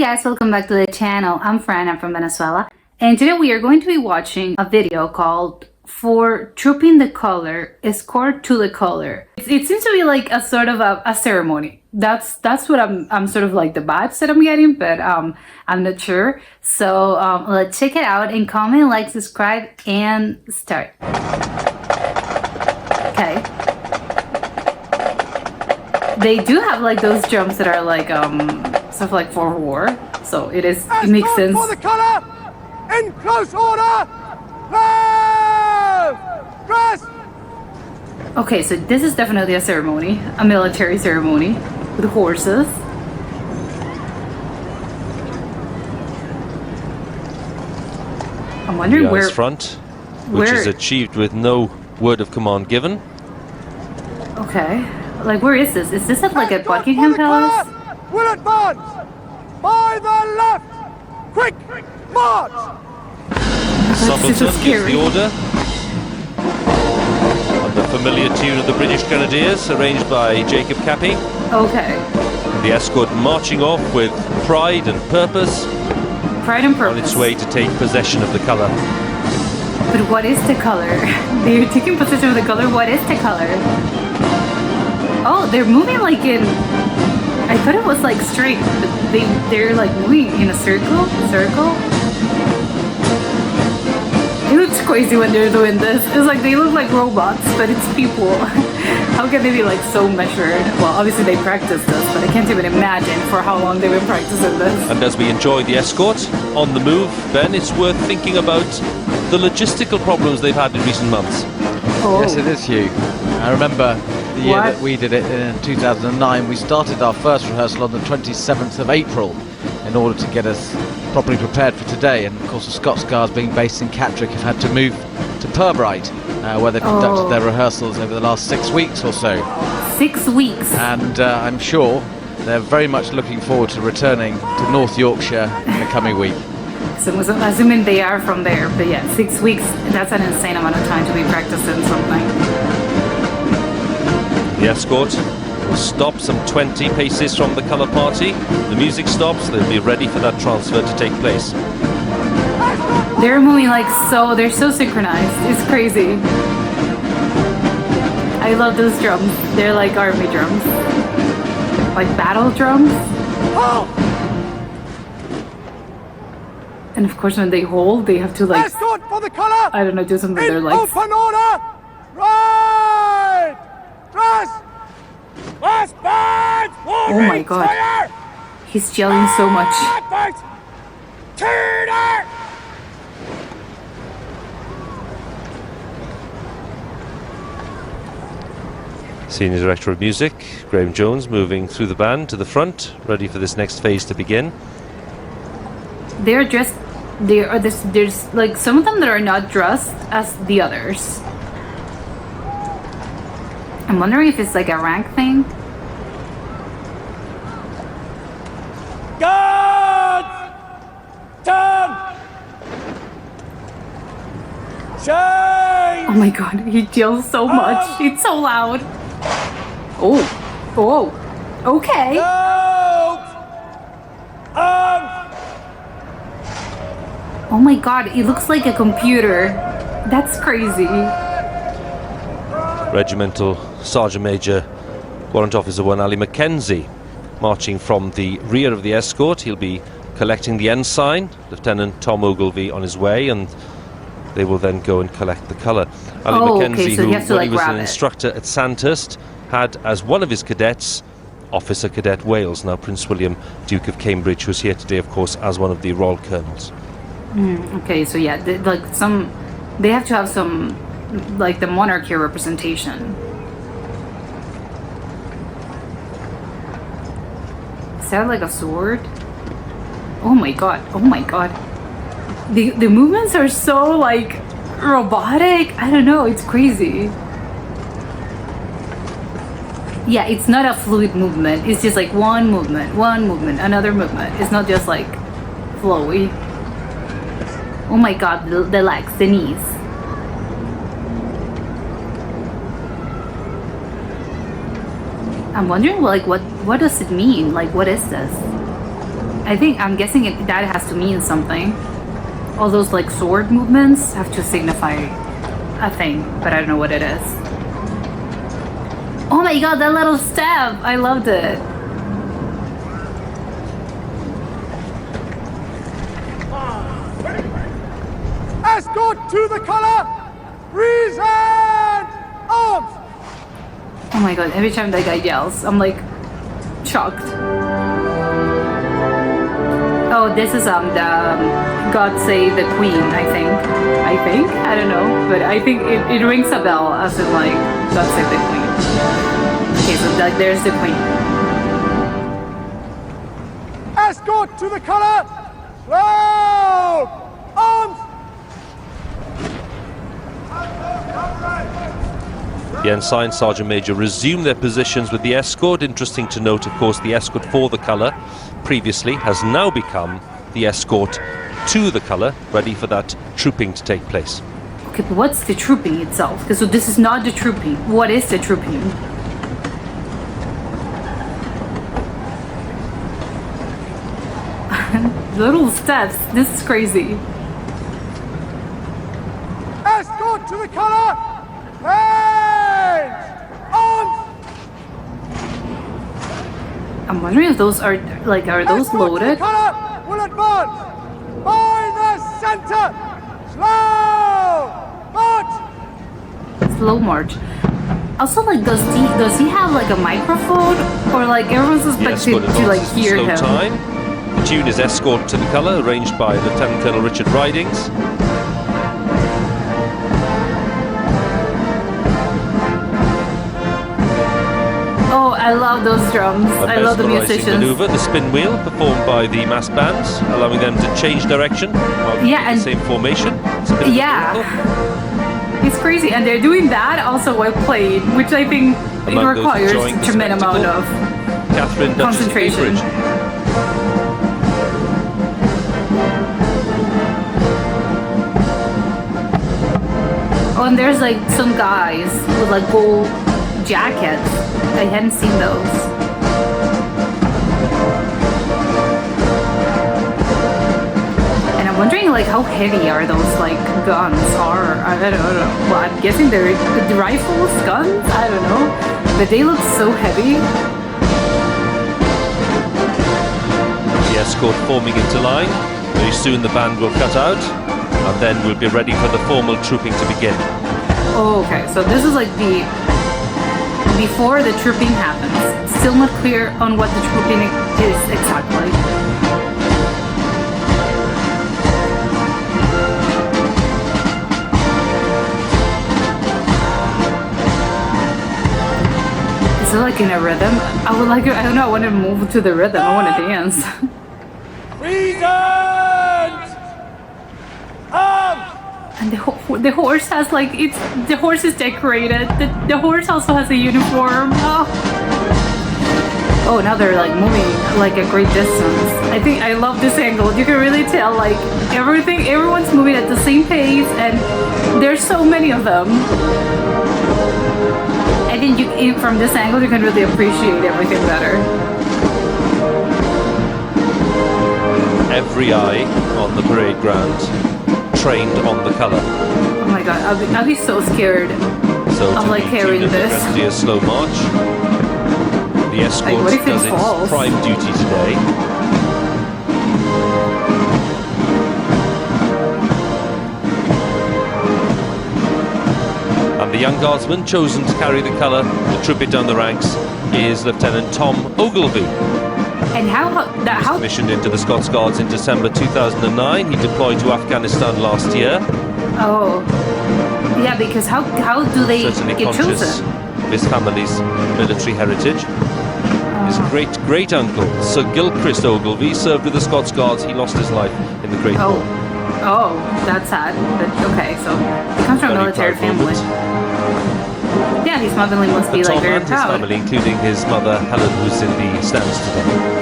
guys, welcome back to the channel. I'm Fran, I'm from Venezuela, and today we are going to be watching a video called For Trooping the Color, Escort to the Color. It seems to be like a sort of a ceremony. That's what I'm sort of like the vibes that I'm getting, but I'm not sure. So let's check it out and comment, like, subscribe, and start. Okay. They do have like those drums that are like stuff like for war, so it makes sense. For the color, in close order, move, dress. Okay, so this is definitely a ceremony, a military ceremony with horses. I'm wondering where front, which is achieved with no word of command given. Okay, like where is this? Is this at like at Buckingham Palace? Will advance by the left. Quick march. This is Subaltern gives scary. the order. On the familiar tune of the British Grenadiers, arranged by Jacob Cappy. Okay. The escort marching off with pride and purpose. Pride and purpose. On its way to take possession of the colour. But what is the color? They're taking possession of the color. What is the color? Oh, they're moving like in... I thought it was like straight, but they're like moving in a circle. It looks crazy when they're doing this. It's like they look like robots, but it's people. How can they be like so measured? Well, obviously they practice this, but I can't even imagine for how long they've been practicing this. And as we enjoy the escort on the move, Ben, it's worth thinking about the logistical problems they've had in recent months. Oh. Yes, it is, Hugh. I remember the year that we did it in 2009. We started our first rehearsal on the 27th of April in order to get us properly prepared for today. And of course, the Scots Guards, being based in Catterick, have had to move to Pirbright, where they've conducted their rehearsals over the last 6 weeks or so. 6 weeks. And I'm sure they're very much looking forward to returning to North Yorkshire in the coming week. So I'm assuming they are from there, but yeah, 6 weeks, that's an insane amount of time to be practicing something. The escort will stop some 20 paces from the colour party. The music stops, they'll be ready for that transfer to take place. They're moving like so, they're so synchronized, it's crazy. I love those drums, they're like army drums. Like battle drums. And of course when they hold, they have to like, Escort for the color. I don't know, do something with their In legs. open order, right. Dress. Last bands. Oh my god. He's yelling so much. Turner. Senior Director of Music, Graham Jones, moving through the band to the front, ready for this next phase to begin. They're dressed, there's like some of them that are not dressed as the others. I'm wondering if it's like a rank thing. Guards! Turn! Change! Oh my god, he yells so much. It's so loud. Oh, okay. Oh my god, it looks like a computer. That's crazy. Regimental Sergeant Major Warrant Officer 1 Ali Mackenzie marching from the rear of the escort. He'll be collecting the ensign. Lieutenant Tom Ogilvie on his way, and they will then go and collect the colour. Ali Mackenzie, so who, when he was an instructor at Sandhurst, had as one of his cadets Officer Cadet Wales, now Prince William, Duke of Cambridge, who's here today, of course, as one of the Royal Colonels. Okay, so yeah, they have to have some, like the monarchy representation. Is that like a sword? Oh my god, The movements are so like robotic. I don't know, it's crazy. Yeah, it's not a fluid movement. It's just like one movement, another movement. It's not just like flowy. Oh my god, the legs, the knees. I'm wondering, like, what does it mean? Like, what is this? I'm guessing that has to mean something. All those like sword movements have to signify a thing, but I don't know what it is. Oh my god, that little step! I loved it. Escort to the color! Present arms! Oh my god, every time that guy yells, I'm like shocked. Oh, this is the God Save the Queen, I think. I don't know, but I think it rings a bell as in like God Save the Queen. Okay, so like there's the Queen. Escort to the color! Slow! Arms! The ensign, Sergeant Major resume their positions with the escort. Interesting to note, of course, the escort for the colour previously has now become the escort to the colour, ready for that trooping to take place. Okay, but what's the trooping itself? Because so this is not the trooping. What is the trooping? Little steps. This is crazy. Escort to the color! Range! Arms! I'm wondering if those are like are those Escort to the loaded? color will advance! By the center! Slow! March! Slow march. Also, like, does he have like a microphone, or like everyone's The expected escort to like advances hear slow him? time. The tune is Escort to the Colour, arranged by Lieutenant Colonel Richard Ridings. Oh, I love those drums. A I love the mesmerising musicians. manoeuvre, the spin wheel, performed by the mass bands, allowing them to change direction while keeping Yeah, and- the same formation. It's a bit of a Yeah. miracle. It's crazy, and they're doing that also while playing, which I think it Among those requires enjoying a the tremendous amount spectacle, of Catherine, Duchess of concentration. Cambridge. Oh, and there's like some guys with like gold jackets. I hadn't seen those. And I'm wondering like how heavy are those like guns are. I don't know. Well, I'm guessing they're the rifles, guns. I don't know, but they look so heavy. The escort forming into line. Very soon the band will cut out, and then we'll be ready for the formal trooping to begin. Oh, okay. So this is like the before the trooping happens. Still not clear on what the trooping is exactly. Is it like in a rhythm? I would like. I don't know. I want to move to the rhythm. I want to dance. Present! Arms! And the horse has like the horse is decorated. The horse also has a uniform. Oh, now they're like moving like a great distance. I think I love this angle. You can really tell like everyone's moving at the same pace, and there's so many of them. I think from this angle you can really appreciate everything better. Every eye on the parade ground, trained on the colour. Oh my god, I'll be so scared. So I'm to like be carrying tuned in this. a slow march. The escort what if it does its falls? prime duty today. And the young guardsman chosen to carry the colour, to troop it down the ranks, is Lieutenant Tom Ogilvie. And how Commissioned into the Scots Guards in December 2009. He deployed to Afghanistan last year. Oh, yeah, because how do they Certainly get conscious chosen? of his family's military heritage. His great-uncle, Sir Gilchrist Ogilvie, served with the Scots Guards. He lost his life in the Great War. Oh, that's sad. But okay, so he comes from a Very military proud family. moment. Yeah, his family must be And like Tom very and his proud. family, including his mother Helen, who's in the stands today.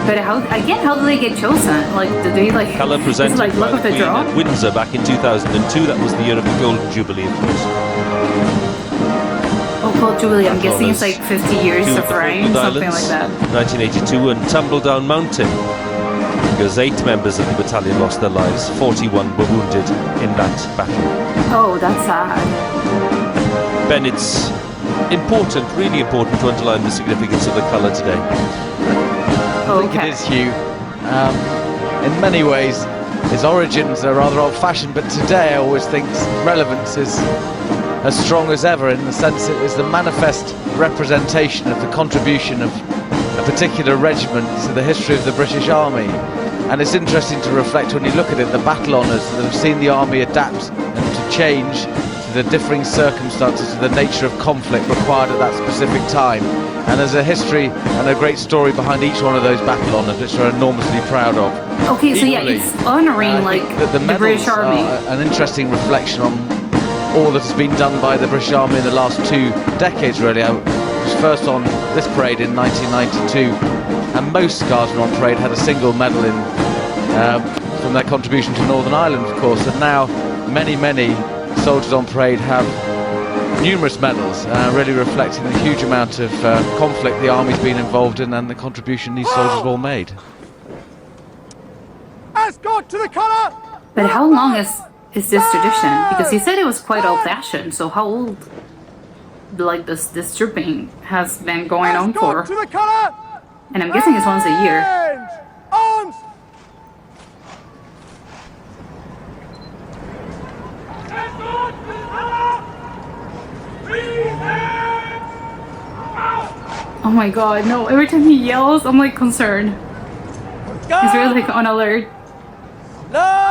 But how do they get chosen? Like, do they like? Colour is presented it like by luck the of the Queen draw? at Windsor back in 2002. That was the year of the Golden Jubilee, of course. Gold Jubilee, I'm As guessing well it's like as 50 years to of the reign, Falkland something like Islands, that. 1982, and Tumbledown Mountain, because 8 members of the battalion lost their lives, 41 were wounded in that battle. Oh, that's sad. Ben, it's important, really important, to underline the significance of the colour today. I think it is, Hugh. In many ways, its origins are rather old-fashioned, but today I always think relevance is as strong as ever, in the sense it is the manifest representation of the contribution of a particular regiment to the history of the British Army. And it's interesting to reflect, when you look at it, the battle honours that have seen the Army adapt and to change to the differing circumstances, to the nature of conflict required at that specific time. And there's a history and a great story behind each one of those battle honours, which we're enormously proud of. Okay, so Equally, yeah, it's honoring like the the British medals Army. are an interesting reflection on all that has been done by the British Army in the last 2 decades, really. I was first on this parade in 1992, and most Guardsmen on parade had a single medal in from their contribution to Northern Ireland, of course, and now many soldiers on parade have numerous medals, really reflecting the huge amount of conflict the Army's been involved in and the contribution these soldiers have all made. Escort to the colour! But how long is this tradition? Because he said it was quite old-fashioned, so how old, like, this trooping has been going on for? Escort to the colour! And I'm guessing it's once a year. And arms! Escort to the colour! Oh my god, no, every time he yells, I'm like concerned. He's really like on alert. No!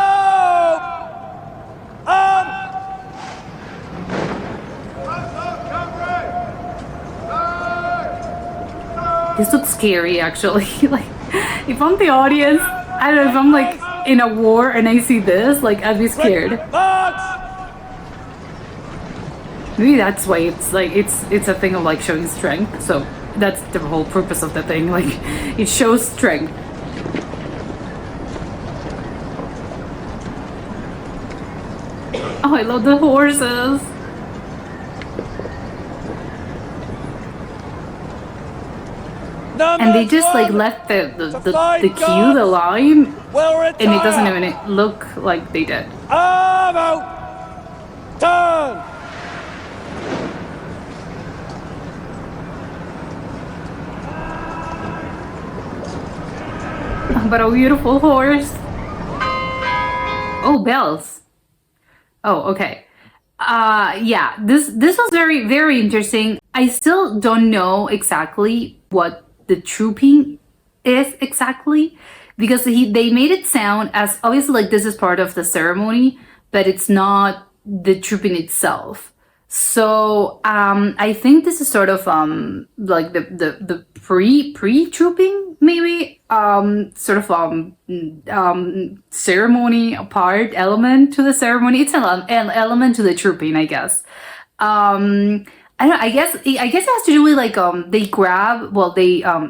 This looks scary actually. Like, if I'm the audience, I don't know, if I'm like in a war and I see this, like I'd be scared. Maybe that's why it's like it's a thing of like showing strength. So that's the whole purpose of the thing. Like it shows strength. Oh, I love the horses. And they just like left the queue, the line, and it doesn't even look like they did. Arm out! Turn! But a beautiful horse. Oh, bells. Oh, okay. Yeah, this was very interesting. I still don't know exactly what the trooping is exactly, because they made it sound as obviously like this is part of the ceremony, but it's not the trooping itself. So I think this is sort of like the pre-trooping maybe, sort of ceremony part element to the ceremony. It's an element to the trooping, I guess. I don't know, I guess it has to do with like they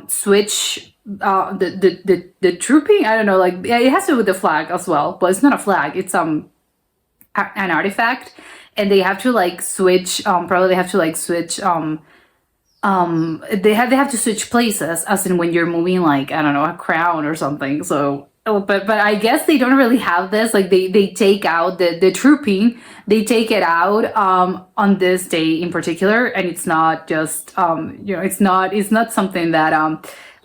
switch the trooping. I don't know, like it has to do with the flag as well, but it's not a flag, it's an artifact, and they have to like switch probably they have to like switch they have to switch places, as in when you're moving like, I don't know, a crown or something. So but I guess they don't really have this, like they take out the trooping, they take it out on this day in particular, and it's not just it's not something that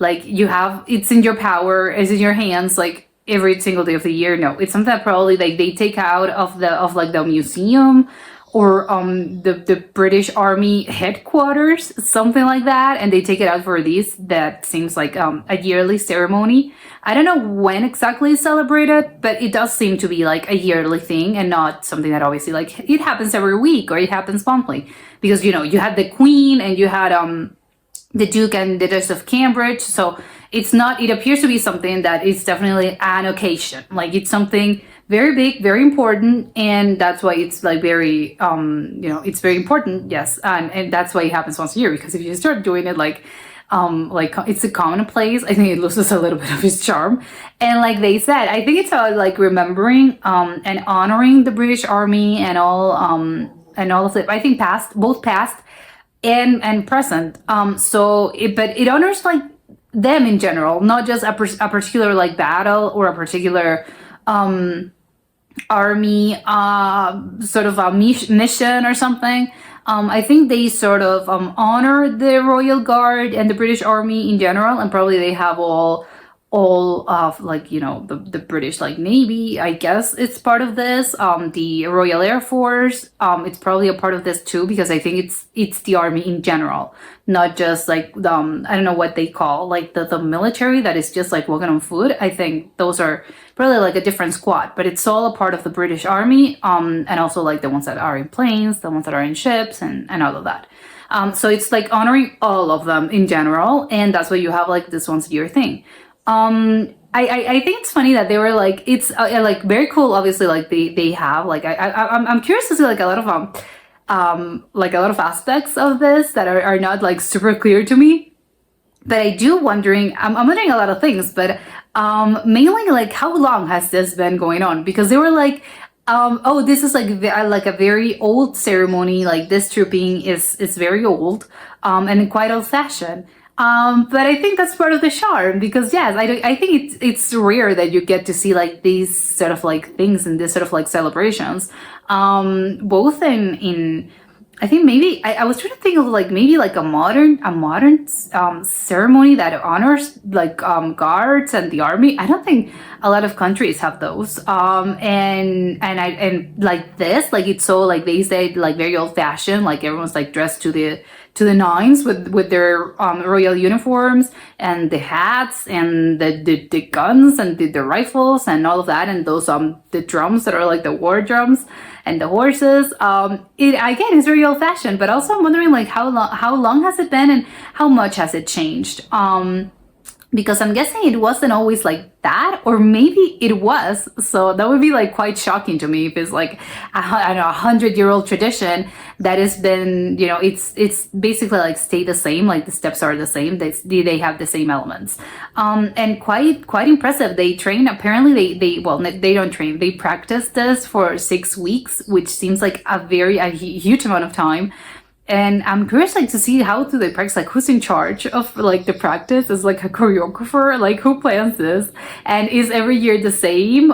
like you have, it's in your power, it's in your hands like every single day of the year. No, it's something that probably like they take out of the museum or the British Army headquarters, something like that, and they take it out for these. That seems like a yearly ceremony. I don't know when exactly it's celebrated, but it does seem to be like a yearly thing and not something that obviously like it happens every week or it happens monthly. Because you had the Queen and you had the Duke and the Duchess of Cambridge, so it's not, it appears to be something that is definitely an occasion. Like it's something very big, very important, and that's why it's like very it's very important, yes, and that's why it happens once a year. Because if you start doing it like it's a commonplace, I think it loses a little bit of its charm. And like they said, I think it's about like remembering and honoring the British Army and all of it. I think both past and present. But it honors like them in general, not just a particular like battle or a particular army sort of a mission or something. I think they sort of honor the Royal Guard and the British Army in general, and probably they have all of like, you know, the British like Navy, I guess it's part of this. The Royal Air Force, it's probably a part of this too, because I think it's the army in general, not just like I don't know what they call like the military that is just like walking on foot. I think those are probably like a different squad, but it's all a part of the British Army, and also like the ones that are in planes, the ones that are in ships, and all of that. So it's like honoring all of them in general, and that's why you have like this once a year thing. I think it's funny that they were like, it's like very cool. Obviously, like they have like I'm curious to see like a lot of aspects of this that are not like super clear to me. But I'm wondering a lot of things, but mainly like how long has this been going on? Because they were like, oh, this is like a very old ceremony. Like this trooping is very old, and quite old fashioned. But I think that's part of the charm, because yes, I think it's rare that you get to see like these sort of like things and this sort of like celebrations, both in I think maybe I was trying to think of like maybe like a modern ceremony that honors like guards and the army. I don't think a lot of countries have those. And like this, like it's so like they say like very old fashioned, like everyone's like dressed to the nines with their royal uniforms and the hats and the guns and the rifles and all of that, and those the drums that are like the war drums and the horses. It again is very old fashioned, but also I'm wondering like how long has it been and how much has it changed? Because I'm guessing it wasn't always like that, or maybe it was. So that would be like quite shocking to me if it's like I don't know, 100-year-old tradition that has been, you know, it's basically like stay the same, like the steps are the same, they have the same elements, and quite impressive. They train, apparently they don't train, they practice this for 6 weeks, which seems like a huge amount of time. And I'm curious, like, to see how do they practice, like, who's in charge of, like, the practice? Is, like, a choreographer? Like, who plans this? And is every year the same?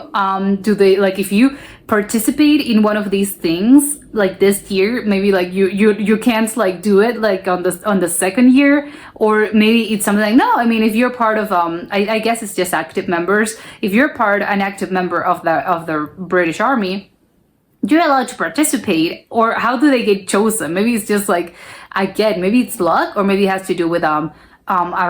Do they, like, if you participate in one of these things, like, this year, maybe, like, you can't, like, do it, like, on the second year? Or maybe it's something like, no, I mean, if you're part of, I guess it's just active members. If you're an active member of the British Army, you're allowed to participate. Or how do they get chosen? Maybe it's just like, again, maybe it's luck, or maybe it has to do with a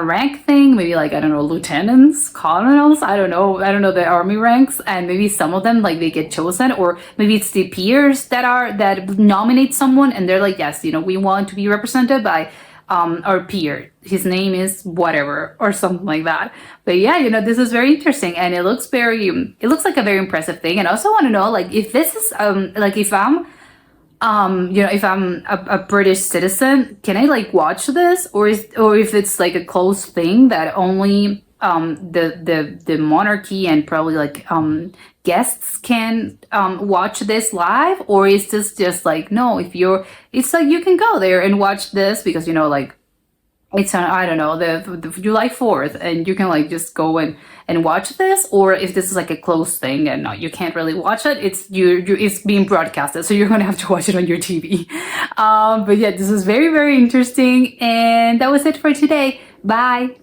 rank thing. Maybe like, I don't know, lieutenants, colonels, I don't know the army ranks, and maybe some of them like they get chosen, or maybe it's the peers that nominate someone and they're like, yes, you know, we want to be represented by our peer, his name is whatever, or something like that. But yeah, you know, this is very interesting, and it looks like a very impressive thing. And I also want to know, like, if this is like, if I'm you know, if I'm a British citizen, can I like watch this, or if it's like a closed thing that only the monarchy and probably like guests can watch this live? Or is this just like, no, it's like you can go there and watch this because, you know, like it's on, I don't know, the July 4th, and you can like just go and watch this? Or if this is like a closed thing and no, you can't really watch it, it's being broadcasted, so you're gonna have to watch it on your TV. But yeah, this is very, very interesting, and that was it for today. Bye.